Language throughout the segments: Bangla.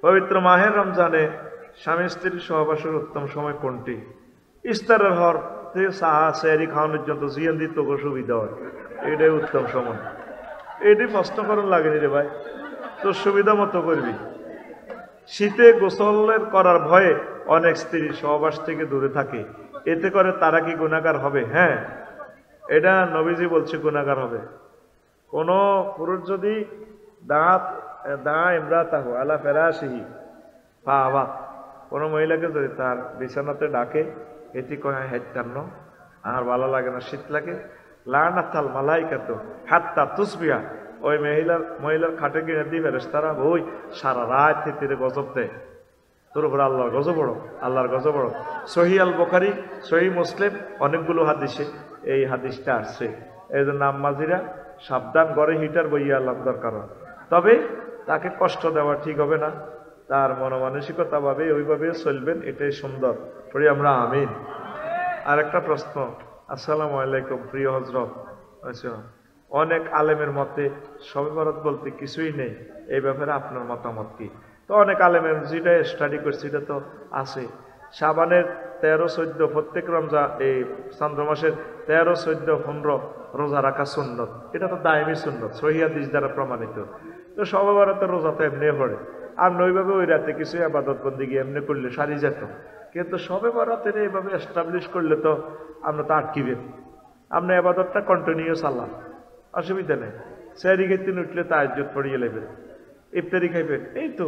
পবিত্র মাহের রমজানে স্বামী স্ত্রীর সহবাসের উত্তম সময় কোনটি? ইফতারের হর থেকে সাহা সেহরি খাওয়ানোর জন্য জিয়ান দিত সুবিধা হয়, এটাই উত্তম সময়। এটি প্রশ্ন করার লাগেনি রে ভাই, তোর সুবিধা মতো করবি। শীতে গোসলের করার ভয়ে অনেক স্ত্রী সহবাস থেকে দূরে থাকে, এতে করে তারা কি গুনাহগার হবে? হ্যাঁ, এটা নবীজি বলছে গুনাহগার হবে। কোন পুরুষ যদি দা ইমরাতাহু আলা ফিরাশিহি ফাওয়া, কোন মহিলাকে যদি তার বিছানাতে ডাকে, এটি কয় হেত্তান্ন, আর ভালো লাগে না, শীত লাগে, লানাতাল মালাইকাতু হাত্তা তুসবিহা, ওই মহিলার খাটে কিনে দিয়ে ফেরেশতারা ওই সারা রাত তিতিরে গজব দেয়, তোর উপর আল্লাহর গজব বড়, আল্লাহর গজব বড়। সহিহ আল বুখারী, সহিহ মুসলিম, অনেকগুলো হাদিসে এই হাদিসটা আসছে। এই জন্য আম্মাজিরা সাবধান, ঘরে হিটার বইয়া আল্লাহ দরকার। তবে তাকে কষ্ট দেওয়া ঠিক হবে না, তার মনোমানসিকতা ভাবে ওইভাবে চলবেন, এটাই সুন্দর। পড়ি আমরা আমিন। আর একটা প্রশ্ন, আসসালামু আলাইকুম প্রিয় হযরত। আচ্ছা, অনেক আলেমের মতে শবে বরাত বলতে কিছুই নেই, এই ব্যাপারে আপনার মতামত কি? তো অনেক আলেমের যেটা স্টাডি করছে এটা তো আছে, শাবানের 13, 14 প্রত্যেক রমজান, এই চন্দ্র মাসের 13, 14, 15 রোজা রাখা সুন্নত, এটা তো দায়মি সুন্নত, সহিহ হাদিস দ্বারা প্রমাণিত। তো শবে বরাতের রোজা তো এমনি পড়ে, আর নইভাবে ওই রাতে কিছু ইবাদত বন্দেগী এমনি করলে সারি যেত, কিন্তু শবে বরাতের এইভাবে এস্টাবলিশ করলে তো আমরা তো আটকিবেন। আপনি ইবাদতটা কন্টিনিউ চালান, অসুবিধা নেই। সেহরি খেতে উঠলে তাহাজ্জুদ পড়িয়ে নেবেন, ইফতারি খাইবেন, এই তো।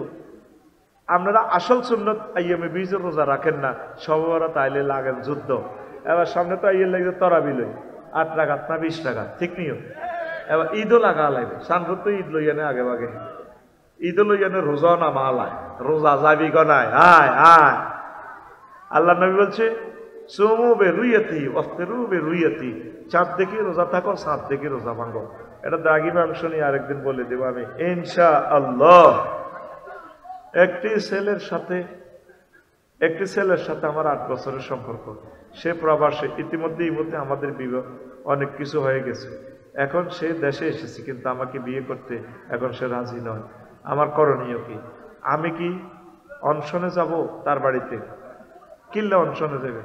আপনারা আসল সুন্নত আইয়ামে বীজের রোজা রাখেন না, শবে বরাত আইলে লাগেন যুদ্ধ। এবার সামনে তো আইয়ে লাগবে তরাবি লই, 8 রাকাত না 20 রাকাত, ঠিক নিও। এবার ঈদও লাগা লাগবে, সানফুর তো ঈদ লইয়ানে আগে আগে, ঈদও লইয়ানে রোজাও না মালায়, রোজা যাবি গনায়, আয় আয়। আল্লাহ নবী বলছে সুমু বে রুইয়াতি ওয়াফতিরু বে রুইয়াতি, চাঁদ দেখে রোজা থাকো, চাঁদ দেখে রোজা ভাঙো। এটা দাগি মাংস নিয়ে আরেকদিন বলে দেবো আমি ইনশাআল্লাহ। একটি ছেলের সাথে আমার 8 বছরের সম্পর্ক, সে প্রবাসে। ইতিমধ্যে এই মধ্যে আমাদের বিবাহ অনেক কিছু হয়ে গেছে, এখন সে দেশে এসেছে, কিন্তু আমাকে বিয়ে করতে এখন সে রাজি নয়। আমার করণীয় কি? আমি কি অনশনে যাব তার বাড়িতে? কিল্লা অনশনে যাবে?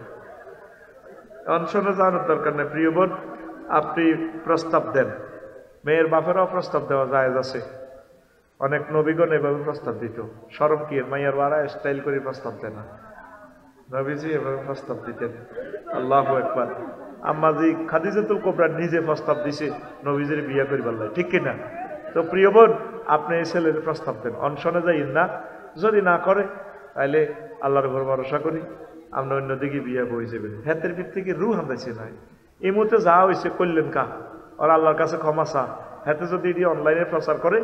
অনশনে যাওয়ার দরকার নেই প্রিয় বোন, আপনি প্রস্তাব দেন। মেয়ের বাপেরাও প্রস্তাব দেওয়া জায়েজ আছে, অনেক নবীগণ এভাবে প্রস্তাব দিত। শরম কি, মাইয়ার বাড়া স্টাইল করে প্রস্তাব দেয় না, নবীজি এভাবে প্রস্তাব দিতেন। আল্লাহু আকবার। আম্মাজি খাদিজাতুল কুবরা নিজে প্রস্তাব দিছে নবীজির বিয়ে করিবার লাগে, ঠিক কিনা? তো প্রিয় বোন, আপনি এই ছেলের প্রস্তাব দেন, অনশনে যাই না। যদি না করে তাহলে আল্লাহর উপর ভরসা করি, আপনি অন্যদিকে বিয়ে বই যাবেন। হাতের ভিত থেকে রুহ হামদাইছে নাই, এই মুহূর্তে যা হয়েছে করলেন কা, আর আল্লাহর কাছে ক্ষমা চা। হাতে যদি এটি অনলাইনে প্রচার করে,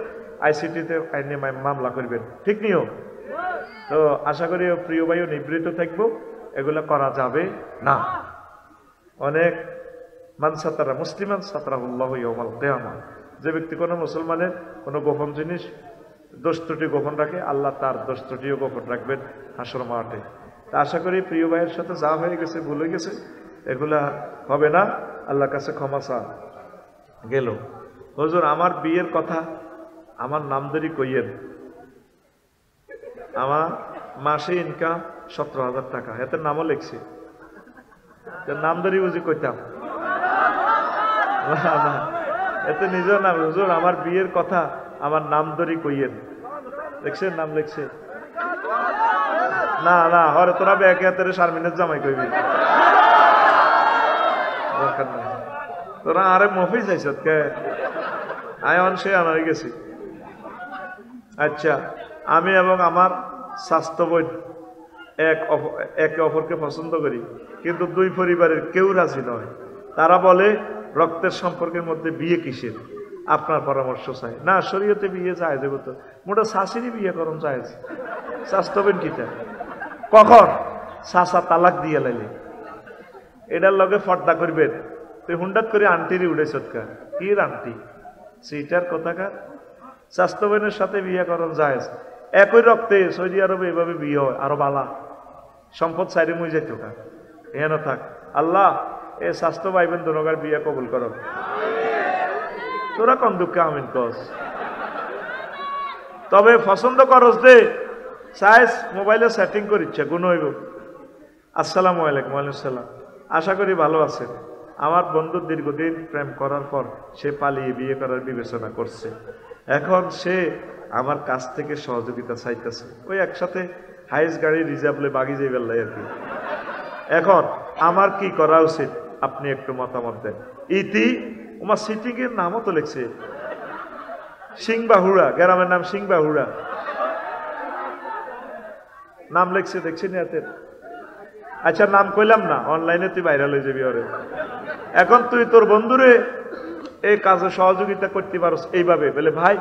আইসিটিতে আইনে মামলা করবেন, ঠিক নিও। তো আশা করি প্রিয় ভাইও নিবৃত্ত থাকবো, এগুলো করা যাবে না। অনেক মানসাতারা মুসলিমান সাতরাহুল্লাহু ইয়াউমাল কিয়ামা, যে ব্যক্তি কোনো মুসলমানের কোনো গোপন জিনিস দোষ ত্রুটি গোপন রাখে, আল্লাহ তার দোষ ত্রুটিও গোপন রাখবেন হাসর মাঠে। তা আশা করি প্রিয় ভাইয়ের সাথে যা হয়ে গেছে, ভুল হয়ে গেছে, এগুলা হবে না, আল্লাহর কাছে ক্ষমা চা গেল। হুজুর আমার বিয়ের কথা, আমার নামদারি কইয়েন। আমার মাসে ইনকাম 17,000 টাকা, এতে নামও লিখছে, নামদারি বুঝি কইতাম না, এতে নিজের নাম। হুজুর আমার বিয়ের কথা, আমার নামদারি কইয়েন, লিখছে, নাম লিখছে। না না, হরে তোরা একে হাতের শারমিনের জামাই কইবি, দরকার নাই। তোরা আরে মফি যাইছ কে, আয়ন সে আনাই গেছি। আচ্ছা, আমি এবং আমার স্বাস্থ্য বোন একে অপরকে পছন্দ করি, কিন্তু 2 পরিবারের কেউ রাজি নয়। তারা বলে রক্তের সম্পর্কের মধ্যে বিয়ে কিসের, আপনার পরামর্শ চাই। না, শরীয়তে বিয়ে যায় যাবো তো, মোটা শাশুড়ি বিয়ে করুন যায়, স্বাস্থ্য বোন কিটা কখন শাসা তালাক দিয়ে লাইলে এটার লগে ফর্দা করবেন। তুই হুন্ডাত করে আন্টিরই উঠে চটকা, কি আন্টি সেইটার কথাকার। স্বাস্থ্য বোনের সাথে বিয়ে করুন যায়, একই রক্তে সৌদি আরবে এভাবে বিয়ে হয়, আরো বালা সম্পদ সাইডে মুই যাইত এহেন থাক। আল্লাহ এ স্বাস্থ্য ভাইবেন দোনগার বিয়ে কবুল করো। তোরা কোন দুঃখে আমিন কস, তবে পছন্দ করস দে সাইজ মোবাইলে সেটিং করিচ্ছে গুণ হইব। আসসালামু আলাইকুম। ওয়ালাইকুম সালাম। আশা করি ভালো আছেন। আমার বন্ধু দীর্ঘদিন প্রেম করার পর সে পালিয়ে বিয়ে করার বিবেচনা করছে। এখন সে আমার কাছ থেকে সহযোগিতা চাইতেছে। ওই একসাথে হাইস গাড়ি রিজার্ভলে বাগি যাই বেল্লাই আর কি। এখন আমার কি করা উচিত আপনি একটু মতামত দেন। ইতি আমার সিটিং এর নামও তো লিখছে সিংবাহুড়া, গ্রামের নাম সিংবাহুড়া নাম লিখছে, দেখছি না হাতের। আচ্ছা নাম কইলাম না, অনলাইনে তুই ভাইরাল হয়ে যাবি ওরে। এখন তুই তোর বন্ধুরে এই কাজে সহযোগিতা করতে পারো এইভাবে বলে, ভাই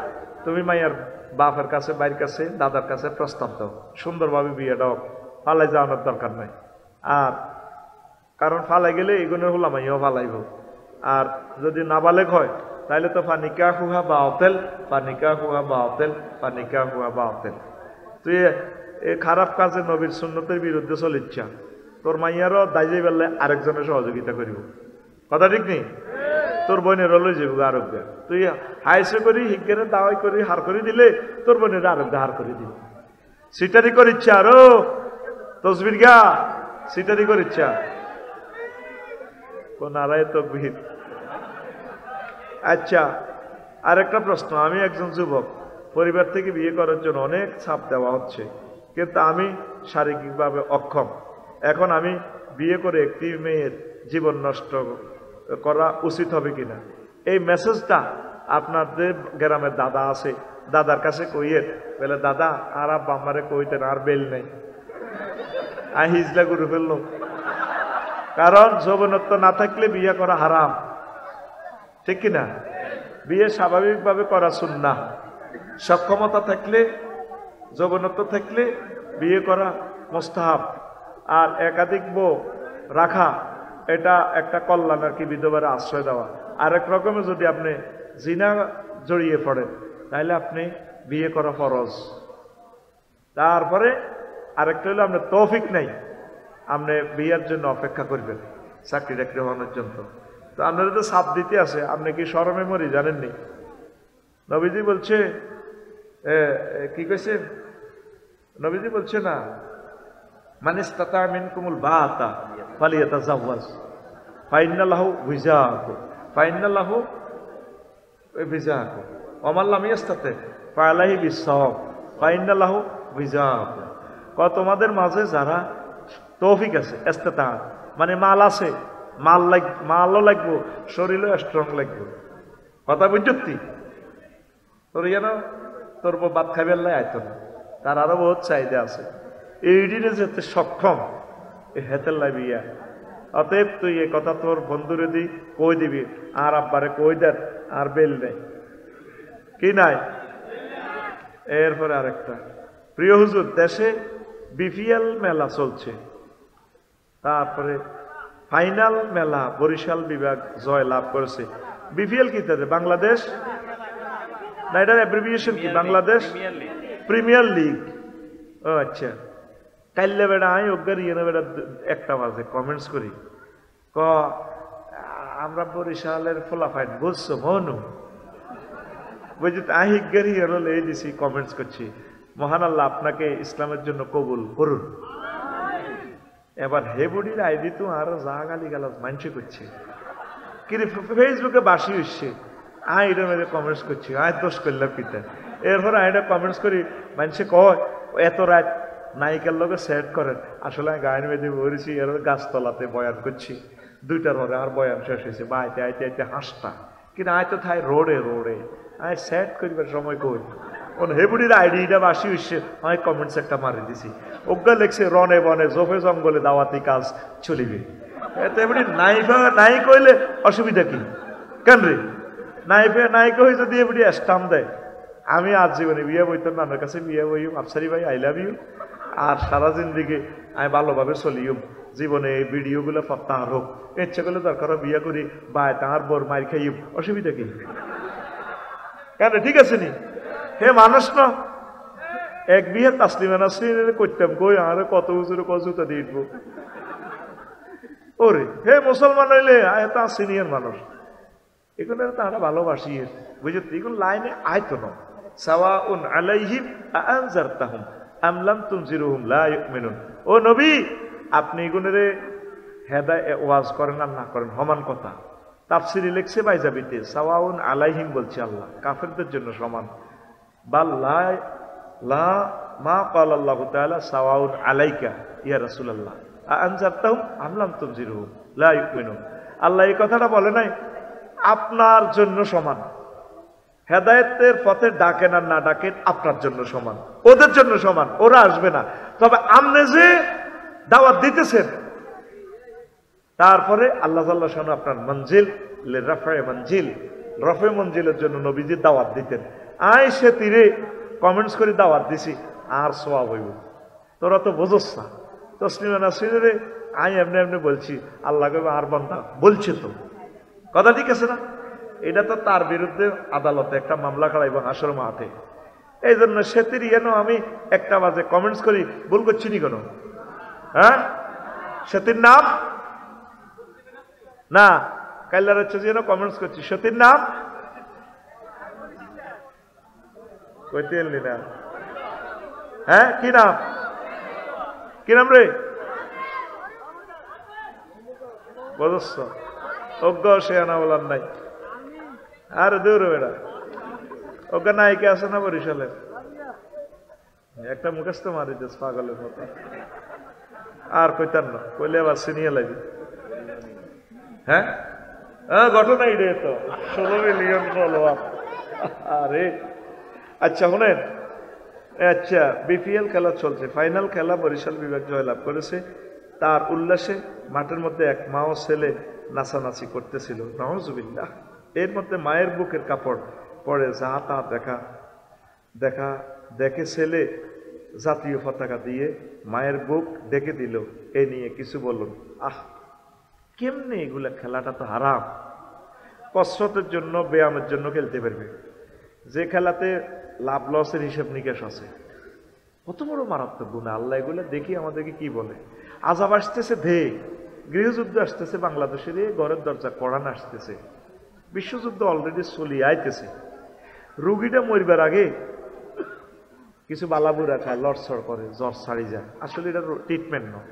তুমি মাইয়ার বাপের কাছে, বাইরের কাছে, দাদার কাছে প্রস্তাব দাও, সুন্দরভাবে বিয়েটা হোক, ফালাই যাওয়ানোর দরকার নাই। আর কারণ ফালাই গেলে এগুলো হলাম মাইয়াও ফালাইব। আর যদি নাবালেগ হয় তাহলে তো ফানিকা হুহা বা অতেল, ফানিকা হুহা বা অতেল, ফানিকা হুহা বা অতেল। তুই এই খারাপ কাজে নবীর সুন্নতের বিরুদ্ধে চলিচ্ছা, তোর মাইয়ারও দাইজে বেললে আরেকজনের সহযোগিতা করিব। কথা ঠিক নেই? তোর বোনের লই যাবো আরোগ্য। তুই হাইসে করি হিজ্ঞানে দাওয়াই করি হার করে দিলে তোর বোনের আরোগ্য হার করে দিল। সিটারি করিচ্ছা আরো তসবির গা সিটারি করিচ্ছা কোন আড়াই তকবির। আচ্ছা আরেকটা প্রশ্ন, আমি একজন যুবক, পরিবার থেকে বিয়ে করার জন্য অনেক চাপ দেওয়া হচ্ছে, কিন্তু আমি শারীরিকভাবে অক্ষম। এখন আমি বিয়ে করে একটি মেয়ের জীবন নষ্ট করা উচিত হবে কিনা? এই মেসেজটা আপনাদের গ্রামের দাদা আছে, দাদার কাছে কইয়ের বলে, দাদা আর আব্বা আমারে কইতেন আর বেল নেই, আই হিজলা করে ফেললো। কারণ যৌবনত্ব না থাকলে বিয়ে করা হারাম, ঠিক কিনা? বিয়ে স্বাভাবিকভাবে করা সুন্নাহ। সক্ষমতা থাকলে, যৌবনত্ব থাকলে বিয়ে করা মুস্তাহাব। আর একাধিক বউ রাখা এটা একটা কল্যাণ আর কি, বিধবার আশ্রয় দেওয়া। আরেক রকমের যদি আপনি জিনা জড়িয়ে পড়েন তাহলে আপনি বিয়ে করা ফরজ। তারপরে আরেকটা হলো আপনার তৌফিক নাই, আপনি বিয়ের জন্য অপেক্ষা করবেন চাকরি টাকরি হওয়ানোর জন্য। তো আপনারা তো সাপ দিতে আছে, আপনি কি শরমে মরি জানেননি? নবীজি বলছে কি কইছে? নবীজি বলছে না, মানে ইসতাতা মিনকুমুল বাতা ফালিয়াতাজাওয়াজ ফাইন্নাল্লাহু বিজাহু, ফাইন্নাল্লাহু বিজাহু ওয়া মান লাম ইসতাতি ফালাহি বিসসাওম ফাইন্নাল্লাহু বিজাহু। তোমাদের মাঝে যারা তৌফিক আছে, ইসতাতা মানে মাল আছে, মালও লাগবো, শরীরও স্ট্রং লাগবে। কথা বুঝতি? তোর যেন তোর ভাত খাইবে আইতো না, তার আরো বহুত চাহিদা আছে। এইটিরে যেতে সক্ষম হেতের লাইবিয়া। অতএব তুই এ কথা তোর বন্ধুরে দি কই দিবি, আর আব্বারে কই দেন, আর বেল নেই কি নাই। এরপরে আরেকটা, প্রিয় হুজুর, দেশে বিপিএল মেলা চলছে, তারপরে ফাইনাল মেলা বরিশাল বিভাগ জয় লাভ করেছে। বিপিএল কি তাদের বাংলাদেশ না, এটার অ্যাব্রিভিয়েশন কি? Bangladesh premier league. ও আচ্ছা, কাইলে বেড়া আমি অজ্ঞার ইয়ে বেড়া 1টা বাজে কমেন্টস করি, আমরা বরিশালের ফোলাফাইট বুঝছো মনু বুঝি, আহিজ্ঞার ইয়ে হলে এই দিছি কমেন্টস করছি। মহান আল্লাহ আপনাকে ইসলামের জন্য কবুল করুন। এবার হেবুডির আইডি তো আরো যা গালি গালাজ মানছে করছে, কিন্তু ফেসবুকে বাসি হচ্ছে, এটা মেরে কমেন্টস করছি, দোষ করলাম পিতা। এরপর এটা কমেন্টস করি, মানুষে কয় এত রাত নায়িকার লোকে সেট করেন, আসলে আমি গায়ের মেয়েদের বলেছি, এর গাছতলাতে বয়ান করছি, 2টার পরে আর বয়ান শেষ হয়েছে, বা আইতে আইতে আইতে হাসটা, কিন্তু আয়তো থাই রোডে রোডে আমি সেট করিবার সময় কই কোন হেবুডির আইডিটা বাসি হচ্ছে, আমি কমেন্টস একটা মারি দিছি, অজ্ঞা লেখছে রনে বনে জোফে জঙ্গলে দাওয়াতি কাজ চলিবে। এতে এমনি নাই কইলে অসুবিধা কি? কেন রে নাই কই যদি এমনি স্টাম দেয়, আমি আজ জীবনে বিয়ে বইতাম, নানার কাছে বিয়ে বইম, আফসারি ভাই আই লাভ ইউ, আর সারা জিন্দিগি আমি ভালোভাবে চলিম, জীবনে এই ভিডিওগুলো প্রত্যাহার হোক, ইচ্ছে করলে দরকার বিয়ে করি বা তাহার বোর মার খাইম, অসুবিধা কি? কেন ঠিক আছে নি? হে মানুষ না, এক বিয়ে তাসলিমা নাসরিন করতাম, কই আর কত উজুরে কজুতা দিয়ে দিবো ওরে। হে মুসলমান হইলে তা সিনিয়র মানুষ, এগুলো তারা ভালোবাসি, বুঝলি? এগুলো লাইনে আয়তো না। সাওয়াউন আলাইহিম আনজারতাহুম আমলাম তুনজিরুহুম লা ইউমিনুন। ও নবী, আপনি এগুলোরে হেদায়েত ওয়াজ করেন আর না করেন সমান কথা। তাফসিরে লিখছে বাইজাবিতে সাওয়াউন আলাইহিম বলছে আল্লাহ, কাফেরদের জন্য সমান। বাল লা মা ক্বাল আল্লাহু তাআলা সাওয়াউন আলাইকা ইয়া রাসূলুল্লাহ আনজারতাহুম আমলাম তুনজিরুহুম লা ইউমিনুন। আল্লাহ এই কথাটা বলে নাই আপনার জন্য সমান। হেদায়েতের পথে ডাকেন আর না ডাকেন আপনার জন্য সমান, ওদের জন্য সমান, ওরা আসবে না। তবে আপনি যে দাওয়াত দিতেছেন, তারপরে আল্লাহ তাআলা শান আপনার মঞ্জিল লিরাফায়ে মঞ্জিল, রফে মঞ্জিলের জন্য নবীজি দাওয়াত দিতেন। আয় সে তীরে কমেন্টস করে দাওয়াত দিছি আর সওয়াব হইব। তোরা তো বুঝছ না। তসলিমা নাসরিনে আই এমনি এমনি বলছি, আল্লাহ কইবে আর বান্দা বলছে তো কথা ঠিক আছে না? এটা তো তার বিরুদ্ধে আদালতে একটা মামলা খাড়াইব হাসর মাঠে। এই জন্য সেতির যেন আমি একটা বাজে কমেন্টস করি, ভুল করছি নি কোনো? হ্যাঁ, সেতির নাম না, কাইলার হচ্ছে যেন কমেন্টস করছি সেতির নাম কইতে এলি না। হ্যাঁ, কি নাম? কি নাম রে? বুঝছ? অজ্ঞ সে আনা বলার নাই। আর দৌড় বেড়া ওকে নায়িকা আছে না বরিশালে, একটা মুখস্থ মারি দিস পাগলের মতো। আর কইতার না, কইলে আবার সিনিয়ে লাগবে। হ্যাঁ, ঘটনা এটাই তো 16 মিলিয়ন ফলোয়ার। আরে আচ্ছা শুনেন, আচ্ছা বিপিএল খেলা চলছে, ফাইনাল খেলা বরিশাল বিভাগ জয়লাভ করেছে। তার উল্লাসে মাঠের মধ্যে এক মা ও ছেলে নাচানাচি করতেছিল। নাউজুবিল্লাহ। এর মধ্যে মায়ের বুকের কাপড় পরে যা তা দেখে ছেলে জাতীয় পতাকা দিয়ে মায়ের বুক ডেকে দিল। এ নিয়ে কিছু বলুন। কেমনে এগুলা? খেলাটা তো হারাম। কসরতের জন্য, ব্যায়ামের জন্য খেলতে পারবে, যে খেলাতে লাভ লসের হিসেব নিকেশ আছে। কত বড় মারাত্মক গুণা! আল্লাহ এগুলো দেখি আমাদেরকে কি বলে। আজাব আসতেছে, গৃহযুদ্ধ আসতেছে, বাংলাদেশের ঘরের দরজা কোরআন আসতেছে, বিশ্বযুদ্ধ অলরেডি চলি আইতেছে। রুগীটা মরবার আগে কিছু বালাবুরা খায়, লড়ছড় করে, জ্বর ছাড়ি যায়। আসলে এটা ট্রিটমেন্ট নয়।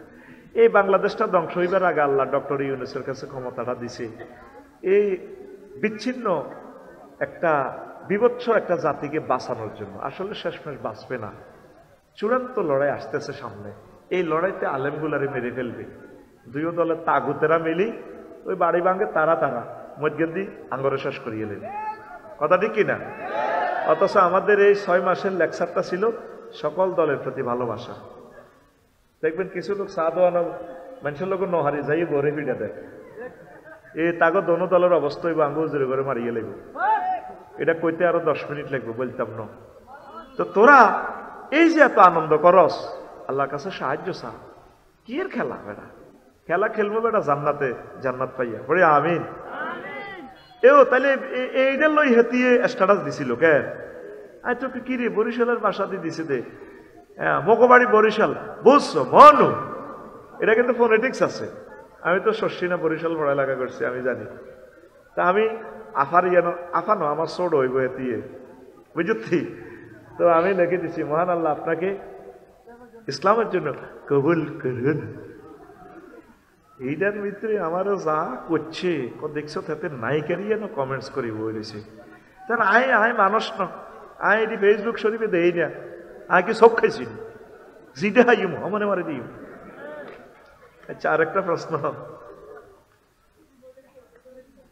এই বাংলাদেশটা ধ্বংস হইবার আগে আল্লাহ ডক্টর ইউনূসের কাছে ক্ষমতাটা দিছে এই বিচ্ছিন্ন একটা বিভৎস একটা জাতিকে বাঁচানোর জন্য। আসলে শেষমেশ বাঁচবে না, চূড়ান্ত লড়াই আসতেছে সামনে। এই লড়াইতে আলেমগুলারে মেরে ফেলবে। দুই দলের তাগুতেরা মিলি ওই বাড়ি ভাঙে তারা মধ্যে আঙ্গরে শেষ করিয়ে নেবে। কথা ঠিক কিনা? অথচ আমাদের এই 6 মাসের লেকচারটা ছিল সকল দলের প্রতি ভালোবাসা। দেখবেন কিছু লোক সাধারণ মানুষের লোক নহারি যাই গড়ে ফিরে দেয়, এই তাগো দোনো দলের অবস্থা হইব আঙ্গুল জোরে করে মারিয়ে লাগবে। এটা কইতে আরো 10 মিনিট লাগবে, বলতাম না। তো তোরা এই যে এত আনন্দ করস, আল্লাহর কাছে সাহায্য চা। কি এর খেলা বেটা? খেলা খেলবো বেটা জান্নাতে, জান্নাত পাইয়া বলে আমিন। এও তাহলে এইটা লই হেতিয়ে স্ট্যাটাস দিছিল কে? আই তোকে কি রে বরিশালের বাসা দিয়ে দিছে দে, হ্যাঁ মকবাড়ি বরিশাল, বুঝছো মনু? এটা কিন্তু ফোনেটিক্স আছে। আমি তো শর্ষিনা বরিশাল পড়ালেখা করছি, আমি জানি। তা আমি আফার যেন আফানো আমার ছোট হইব হেতিয়ে, বুঝছি? তো আমি লিখে দিচ্ছি, মহান আল্লাহ আপনাকে ইসলামের জন্য কবুল করুন। এইটার ভিতরে আমারও যা করছে দেখছো, তাতে নায়িকারই যেন কমেন্টস করি বলেছে। তার আয় মানুষ না, এটি ফেসবুক শরীফে দেই না, কি সব খাইছি জিডে হাইম মনে মারে দিই। আচ্ছা, আরেকটা প্রশ্ন।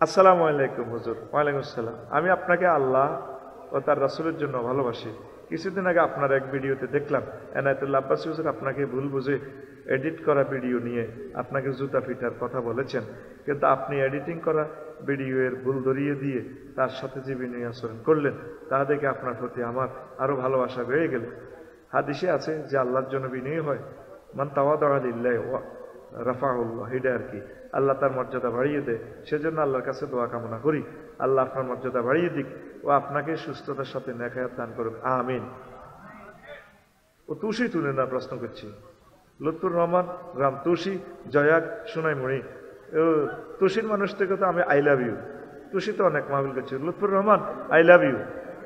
আসসালামু আলাইকুম হুজুর। ওয়ালাইকুম আসসালাম। আমি আপনাকে আল্লাহ ও তার রাসূলের জন্য ভালোবাসি। কিছুদিন আগে আপনার এক ভিডিওতে দেখলাম এনায়েতুল্লাহ আব্বাসী হুজুর আপনাকে ভুল বুঝে এডিট করা ভিডিও নিয়ে আপনাকে জুতা পিটার কথা বলেছেন, কিন্তু আপনি এডিটিং করা ভিডিওর ভুল ধরিয়ে দিয়ে তার সাথে যে বিনয়ী আচরণ করলেন, তা দেখে আপনার প্রতি আমার আরো ভালোবাসা বেড়ে গেল। হাদিসে আছে যে আল্লাহর জন্য বিনয়ী হয়, মান তাওয়াদা লিল্লাহি ওয়া রাফাহুল্লাহ, এটা আর কি, আল্লাহ তার মর্যাদা বাড়িয়ে দেয়। সেজন্য আল্লাহর কাছে দোয়া কামনা করি, আল্লাহ আপনার মর্যাদা বাড়িয়ে দিক ও আপনাকে সুস্থতার সাথে নেখায়াত দান করুক, আমিন। ও তুষি তুলে না প্রশ্ন করছি। লুৎফুর রহমান, গ্রাম তুষি, জয়াক, সোনাইমুড়ি। তুষির মানুষ থেকে তো আমি আই লাভ ইউ, তুষি তো অনেক মাহবিল করছি। Lutfur Rahman I love you.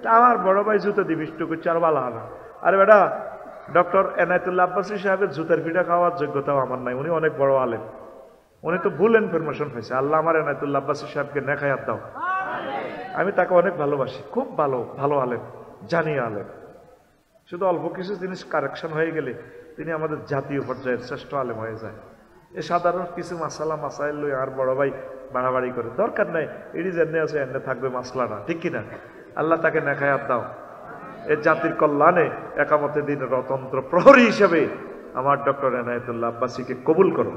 তা আমার বড় ভাই জুতো দিবিষ্ট করছে আর বালা না। আরে বেটা ডক্টর এনায়েতুল্লাহ আব্বাসী সাহেবের জুতার পিঠা খাওয়ার যোগ্যতাও আমার নাই, উনি অনেক বড় আলেম, উনি তো ভুল ইনফরমেশন হয়েছে। আল্লাহ আমার এনায়েতুল্লাহ আব্বাসী সাহেবকে নেখায়াত দাও, আমি তাকে অনেক ভালোবাসি, খুব ভালো ভালো আলেম, জানি আলেম। শুধু অল্প কিছু জিনিস কারেকশন হয়ে গেলে তিনি আমাদের জাতীয় পর্যায়ের শ্রেষ্ঠ আলেম হয়ে যায়। এ সাধারণ কিছু মাসালা মাসাইল লই আর বড় ভাই বাড়াবাড়ি করে দরকার নাই, এটি যেনে আছে এনে থাকবে মাসলাটা, ঠিক কিনা? আল্লাহ তাকে নেখায়াত দাও, এ জাতির কল্যাণে একামতে দিনের অতন্ত্র প্রহরী হিসেবে আমার ডক্টর এনায়েতুল্লাহ আব্বাসীকে কবুল করো।